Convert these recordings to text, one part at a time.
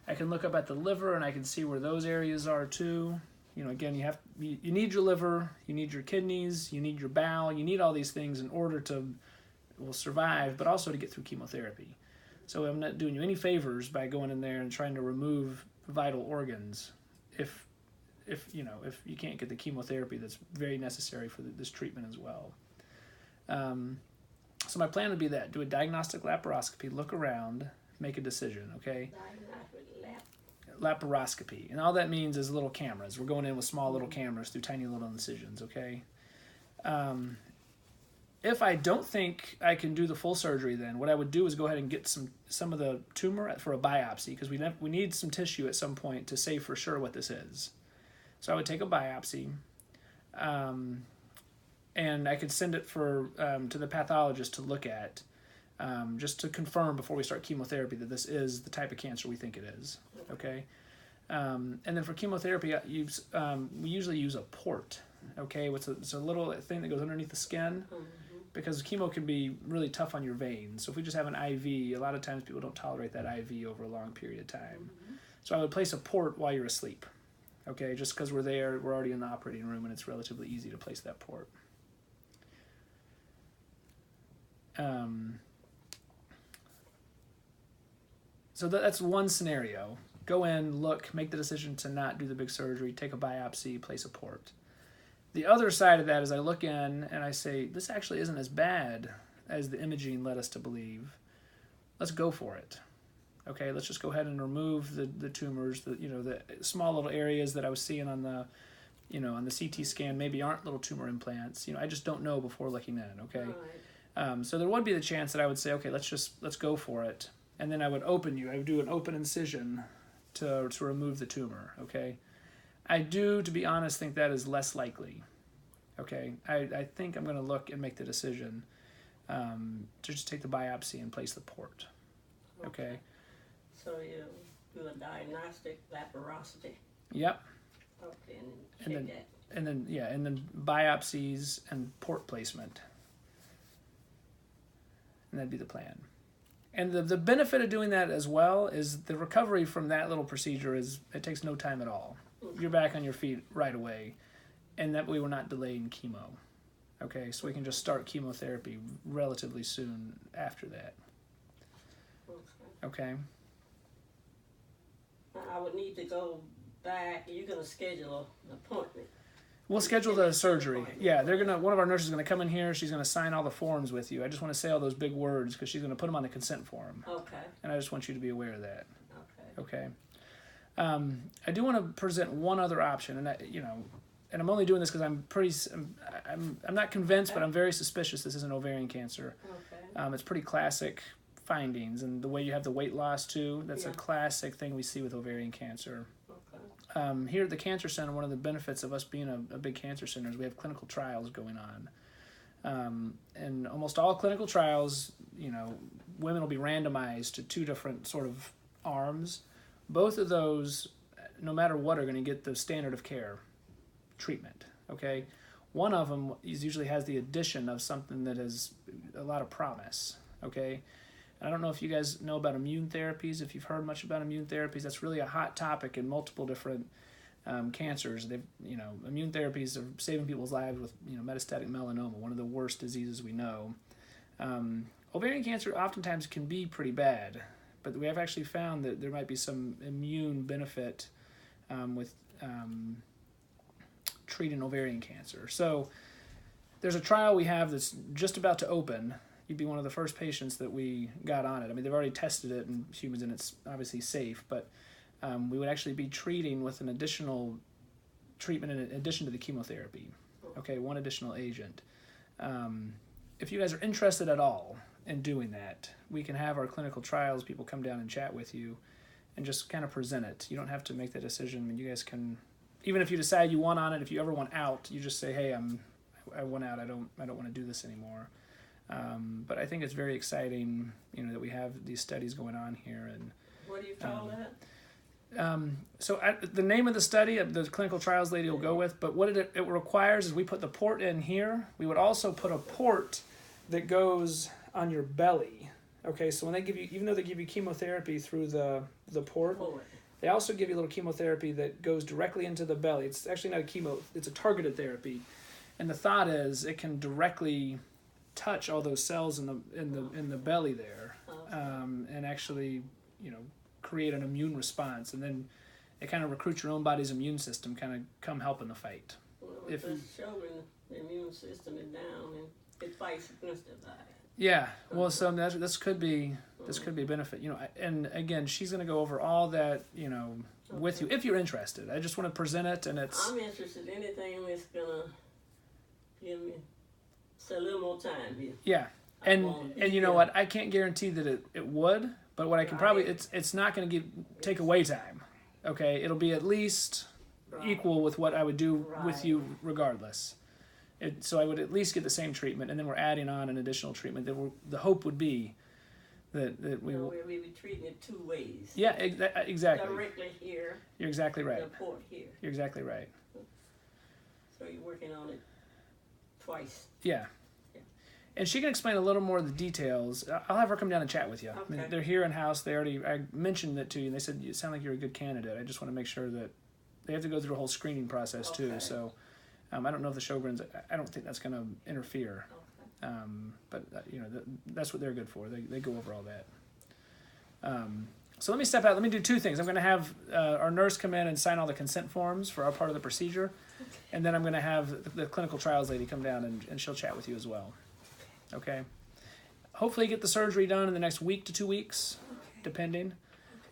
I can look up at the liver and I can see where those areas are too. You know, again, you need your liver, you need your kidneys, you need your bowel, you need all these things in order to survive, but also to get through chemotherapy. So I'm not doing you any favors by going in there and trying to remove vital organs if you can't get the chemotherapy that's very necessary for this treatment as well. So my plan would be that do a diagnostic laparoscopy, look around, make a decision. Okay. Laparoscopy, and all that means is little cameras. We're going in with small little cameras through tiny little incisions. Okay. If I don't think I can do the full surgery, then what I would do is go ahead and get some of the tumor for a biopsy, because we need some tissue at some point to say for sure what this is. So I would take a biopsy, and I could send it to the pathologist to look at, just to confirm before we start chemotherapy that this is the type of cancer we think it is. Okay, and then for chemotherapy, we usually use a port. Okay, it's a little thing that goes underneath the skin, because chemo can be really tough on your veins. So if we just have an IV, a lot of times people don't tolerate that IV over a long period of time. So I would place a port while you're asleep. Okay, just because we're already in the operating room, and it's relatively easy to place that port. So that's one scenario. Go in, look, make the decision to not do the big surgery, take a biopsy, place a port. The other side of that is I look in and I say, this actually isn't as bad as the imaging led us to believe. Let's go for it. Okay, let's just go ahead and remove the tumors, the small little areas that I was seeing on the CT scan maybe aren't little tumor implants. I just don't know before looking in. Okay, right. So there would be the chance that I would say, okay, let's go for it, and then I would do an open incision to remove the tumor. Okay, I do, to be honest, think that is less likely. Okay, I think I'm going to look and make the decision to just take the biopsy and place the port. Okay. So you do a diagnostic laparoscopy. Yep. Okay, and then biopsies and port placement, and that'd be the plan. And the benefit of doing that as well is the recovery from that little procedure it takes no time at all. You're back on your feet right away, and that way we're not delaying chemo. Okay, so we can just start chemotherapy relatively soon after that. Okay. I would need to go back. You're going to schedule an appointment. We'll schedule the surgery. Yeah, one of our nurses is going to come in here. She's going to sign all the forms with you. I just want to say all those big words because she's going to put them on the consent form. Okay. And I just want you to be aware of that. Okay. I do want to present one other option, and I'm only doing this because I'm not convinced, but I'm very suspicious this isn't ovarian cancer. Okay. It's pretty classic findings, and the way you have the weight loss too, that's a classic thing we see with ovarian cancer. Okay. Here at the Cancer Center, one of the benefits of us being a big cancer center is we have clinical trials going on. And almost all clinical trials, women will be randomized to two different sort of arms. Both of those, no matter what, are going to get the standard of care treatment. Okay, one of them usually has the addition of something that has a lot of promise. Okay. I don't know if you guys know about immune therapies, if you've heard much about immune therapies. That's really a hot topic in multiple different cancers. Immune therapies are saving people's lives with metastatic melanoma, one of the worst diseases we know. Ovarian cancer oftentimes can be pretty bad, but we have actually found that there might be some immune benefit with treating ovarian cancer. So there's a trial we have that's just about to open. You'd be one of the first patients that we got on it. I mean, they've already tested it in humans, and it's obviously safe, but we would actually be treating with an additional treatment in addition to the chemotherapy. Okay, one additional agent. If you guys are interested at all in doing that, we can have our clinical trials people come down and chat with you and just kind of present it. You don't have to make that decision. I mean, you guys can, even if you decide you want on it, if you ever want out, you just say, hey, I want out. I don't want to do this anymore. But I think it's very exciting, that we have these studies going on here. And what do you call that? The name of the study, the clinical trials lady will go with, but what it requires is we put the port in here. We would also put a port that goes on your belly, Okay, so when they give you, even though they give you chemotherapy through the port, they also give you a little chemotherapy that goes directly into the belly. It's actually not a chemo; it's a targeted therapy, and the thought is it can directly touch all those cells in the belly there, and actually, create an immune response, and then it kind of recruits your own body's immune system, kind of come help in the fight. Well, if it's showing the immune system is down and it fights against the virus. Yeah, well, so this could be a benefit, and again, she's going to go over all that, with you if you're interested. I just want to present it, and I'm interested in anything that's gonna give me a little more time here. Yeah, and you know what? I can't guarantee that it would, but what I can probably it's not going to take away time. Okay, it'll be at least equal with what I would do with you regardless. So I would at least get the same treatment, and then we're adding on an additional treatment. The hope would be that we will. We'll be treating it 2 ways. Yeah, exactly. Directly here. You're exactly right. The port here. You're exactly right. So you're working on it twice. Yeah. And she can explain a little more of the details. I'll have her come down and chat with you. Okay. I mean, they're here in house. I mentioned it to you, and they said you sound like you're a good candidate. I just want to make sure that they have to go through a whole screening process too. So I don't know if the Sjogren's. I don't think that's going to interfere. Okay. But that's what they're good for. They go over all that. So let me step out. Let me do 2 things. I'm going to have our nurse come in and sign all the consent forms for our part of the procedure, and then I'm going to have the clinical trials lady come down and she'll chat with you as well. Okay. Hopefully get the surgery done in the next week to 2 weeks, depending.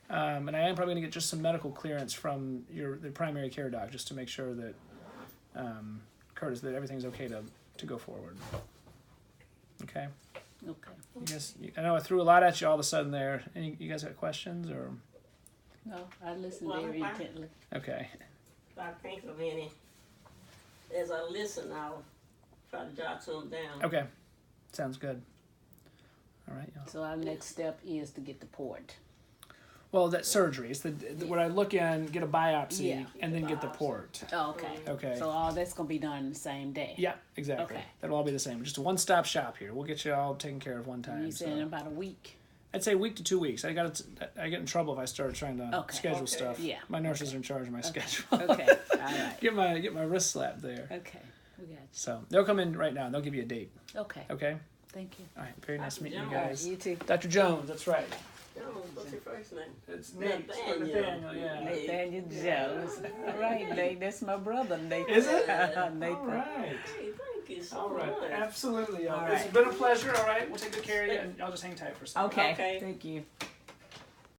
And I am probably going to get just some medical clearance from the primary care doc just to make sure that, Curtis, that everything's okay to go forward. Okay. Okay. I know I threw a lot at you all of a sudden there. You guys got questions or? No, I listened very intently. Okay. If I think of any, as I listen, I'll try to jot some down. Okay. Sounds good. All right. So our next step is to get the port. Well, that surgery. It's what I look in, get a biopsy, and then get the port. Oh, okay. Okay. So all that's going to be done the same day? Yeah, exactly. Okay. That'll all be the same. Just a one-stop shop here. We'll get you all taken care of one time. You said in about a week? I'd say week to 2 weeks. I get in trouble if I start trying to schedule stuff. Yeah. My nurses are in charge of my schedule. Okay. All right. Get my wrist slapped there. Okay. We got you. So they'll come in right now and they'll give you a date. Okay. Okay? Thank you. All right. Very nice meeting you Jones. guys. You too. Dr. Jones, that's right. Jones, what's your first name? It's Nate. Nathaniel. Yeah. Nathaniel Jones. All right, Nate. That's my brother, Nate. Is it? Nathan. All right. Hey, thank you so All right. much. Absolutely. All It's right. been a pleasure. All right. We'll take good care of you, and I'll just hang tight for a second. Okay. Okay. Thank you.